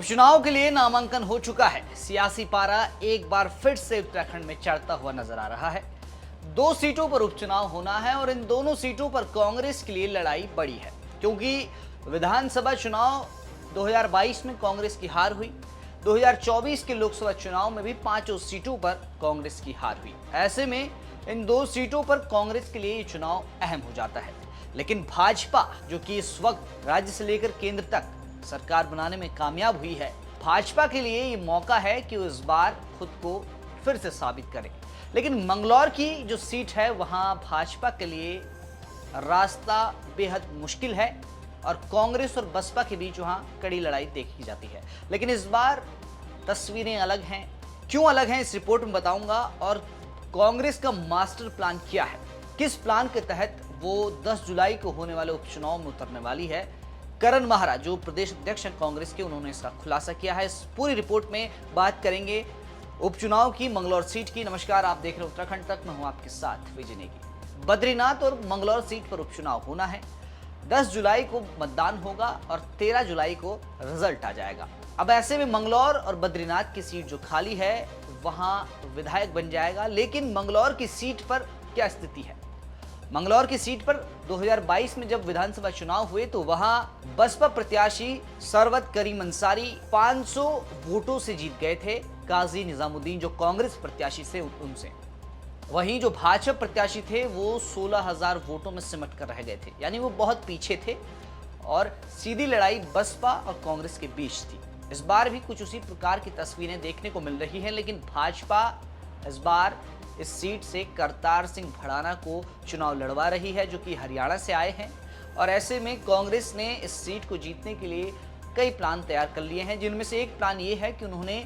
उपचुनाव के लिए नामांकन हो चुका है। सियासी पारा एक बार फिर से उत्तराखंड में चढ़ता हुआ नजर आ रहा है। 2 सीटों पर उपचुनाव होना है और इन दोनों सीटों पर कांग्रेस के लिए लड़ाई बड़ी है, क्योंकि विधानसभा चुनाव 2022 में कांग्रेस की हार हुई। 2024 के लोकसभा चुनाव में भी 5 सीटों पर कांग्रेस की हार हुई। ऐसे में इन 2 सीटों पर कांग्रेस के लिए ये चुनाव अहम हो जाता है। लेकिन भाजपा, जो कि इस वक्त राज्य से लेकर केंद्र तक सरकार बनाने में कामयाब हुई है, भाजपा के लिए ये मौका है कि वो इस बार खुद को फिर से साबित करे। लेकिन मंगलौर की जो सीट है, वहां भाजपा के लिए रास्ता बेहद मुश्किल है और कांग्रेस और बसपा के बीच वहां कड़ी लड़ाई देखी जाती है। लेकिन इस बार तस्वीरें अलग हैं। क्यों अलग हैं, इस रिपोर्ट में बताऊंगा। और कांग्रेस का मास्टर प्लान क्या है, किस प्लान के तहत वो 10 जुलाई को होने वाले उपचुनाव में उतरने वाली है। करण महारा, जो प्रदेश अध्यक्ष हैं कांग्रेस के, उन्होंने इसका खुलासा किया है। इस पूरी रिपोर्ट में बात करेंगे उपचुनाव की, मंगलौर सीट की। नमस्कार, आप देख रहे हैं उत्तराखंड तक, मैं हूं आपके साथ विजय नेगी। बद्रीनाथ और मंगलौर सीट पर उपचुनाव होना है। 10 जुलाई को मतदान होगा और 13 जुलाई को रिजल्ट आ जाएगा। अब ऐसे में मंगलौर और बद्रीनाथ की सीट जो खाली है, वहां विधायक बन जाएगा। लेकिन मंगलौर की सीट पर क्या स्थिति है? मंगलौर की सीट पर 2022 में जब विधानसभा चुनाव हुए तो वहां बसपा प्रत्याशी सरवत करीम अंसारी 500 वोटों से जीत गए थे काजी निजामुद्दीन, जो कांग्रेस प्रत्याशी से उनसे। वहीं जो भाजपा प्रत्याशी थे वो 16,000 वोटों में सिमट कर रह गए थे, यानी वो बहुत पीछे थे और सीधी लड़ाई बसपा और कांग्रेस के बीच थी। इस बार भी कुछ उसी प्रकार की तस्वीरें देखने को मिल रही हैं, लेकिन भाजपा इस बार इस सीट से करतार सिंह भड़ाना को चुनाव लड़वा रही है, जो कि हरियाणा से आए हैं। और ऐसे में कांग्रेस ने इस सीट को जीतने के लिए कई प्लान तैयार कर लिए हैं, जिनमें से एक प्लान ये है कि उन्होंने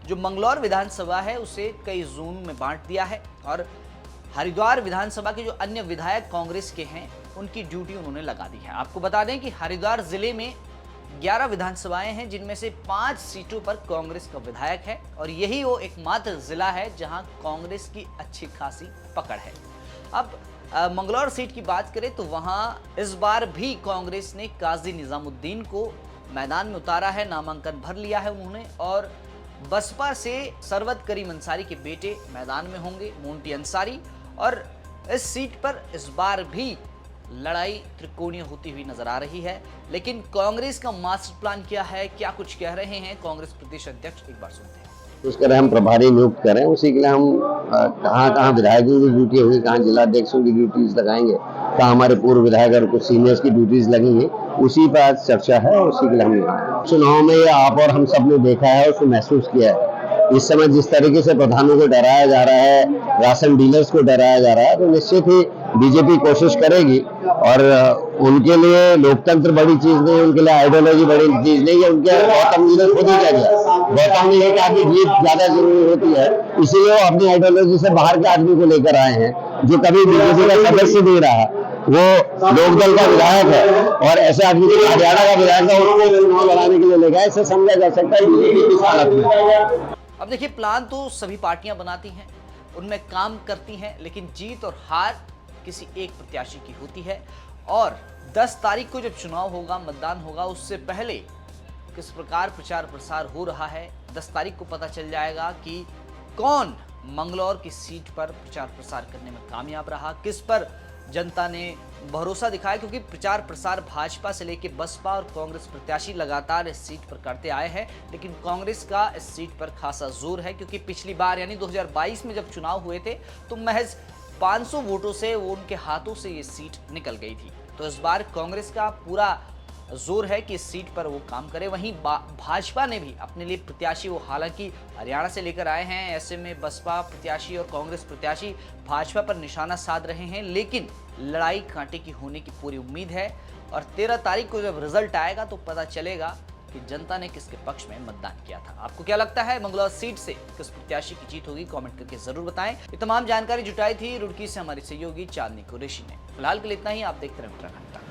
जो मंगलौर विधानसभा है उसे कई जोन में बांट दिया है और हरिद्वार विधानसभा के जो अन्य विधायक कांग्रेस के हैं उनकी ड्यूटी उन्होंने लगा दी है। आपको बता दें कि हरिद्वार जिले में 11 विधानसभाएं हैं, जिनमें से 5 सीटों पर कांग्रेस का विधायक है और यही वो एकमात्र जिला है जहां कांग्रेस की अच्छी खासी पकड़ है। अब मंगलौर सीट की बात करें तो वहां इस बार भी कांग्रेस ने काजी निजामुद्दीन को मैदान में उतारा है, नामांकन भर लिया है उन्होंने। और बसपा से सरवत करीम अंसारी के बेटे मैदान में होंगे, मोंटी अंसारी। और इस सीट पर इस बार भी लड़ाई त्रिकोणीय होती हुई नजर आ रही है। लेकिन कांग्रेस का मास्टर प्लान क्या है, क्या कुछ कह रहे हैं कांग्रेस प्रदेश अध्यक्ष, एक बार सुनते हैं। उसके लिए हम प्रभारी नियुक्त करें, उसी के लिए हम कहाँ विधायकों की ड्यूटी होगी, कहाँ जिलाध्यक्षों की ड्यूटीज लगाएंगे, कहाँ हमारे पूर्व विधायक और कुछ सीनियर्स की ड्यूटीज लगेंगी, उसी पर आज चर्चा है और उसी के लिए हम चुनाव में आप और हम सब ने देखा है, उसको महसूस किया है। इस समय जिस तरीके से प्रधानों को डराया जा रहा है, राशन डीलर्स को डराया जा रहा है, तो निश्चित ही बीजेपी कोशिश करेगी। और उनके लिए लोकतंत्र बड़ी चीज नहीं है, उनके लिए आइडियोलॉजी बड़ी चीज नहीं है। उनके गौतम जी ने खुद ही कह दिया, गौतम ने कहा कि जीत ज्यादा जरूरी होती है, इसीलिए वो अपनी आइडियोलॉजी से बाहर के आदमी को लेकर आए हैं, जो कभी बीजेपी का सदस्य नहीं रहा, वो लोकदल का विधायक है और ऐसे आदमी को हरियाणा का विधायक है, उसको चुनाव लड़ाने के लिए ले गए। ऐसे समझा जा सकता है बीजेपी किस हालत में। अब देखिए, प्लान तो सभी पार्टियां बनाती हैं, उनमें काम करती हैं, लेकिन जीत और हार किसी एक प्रत्याशी की होती है। और 10 तारीख को जब चुनाव होगा, मतदान होगा, उससे पहले किस प्रकार प्रचार प्रसार हो रहा है, 10 तारीख को पता चल जाएगा कि कौन मंगलौर की सीट पर प्रचार प्रसार करने में कामयाब रहा, किस पर जनता ने भरोसा दिखाया। क्योंकि प्रचार प्रसार भाजपा से लेकर बसपा और कांग्रेस प्रत्याशी लगातार इस सीट पर करते आए हैं, लेकिन कांग्रेस का इस सीट पर खासा जोर है, क्योंकि पिछली बार यानी 2022 में जब चुनाव हुए थे तो महज 500 वोटों से वो उनके हाथों से ये सीट निकल गई थी। तो इस बार कांग्रेस का पूरा जोर है कि इस सीट पर वो काम करे। वहीं भाजपा ने भी अपने लिए प्रत्याशी, वो हालांकि हरियाणा से लेकर आए हैं, ऐसे में बसपा प्रत्याशी और कांग्रेस प्रत्याशी भाजपा पर निशाना साध रहे हैं, लेकिन लड़ाई कांटे की होने की पूरी उम्मीद है। और 13 तारीख को जब रिजल्ट आएगा तो पता चलेगा कि जनता ने किसके पक्ष में मतदान किया था। आपको क्या लगता है, मंगलौर सीट से किस प्रत्याशी की जीत होगी? कमेंट करके जरूर बताएं। ये तमाम जानकारी जुटाई थी रुड़की से हमारी सहयोगी चांदनी कुरैशी ने। फिलहाल के लिए इतना ही। आप देखते रहें उत्तराखंड।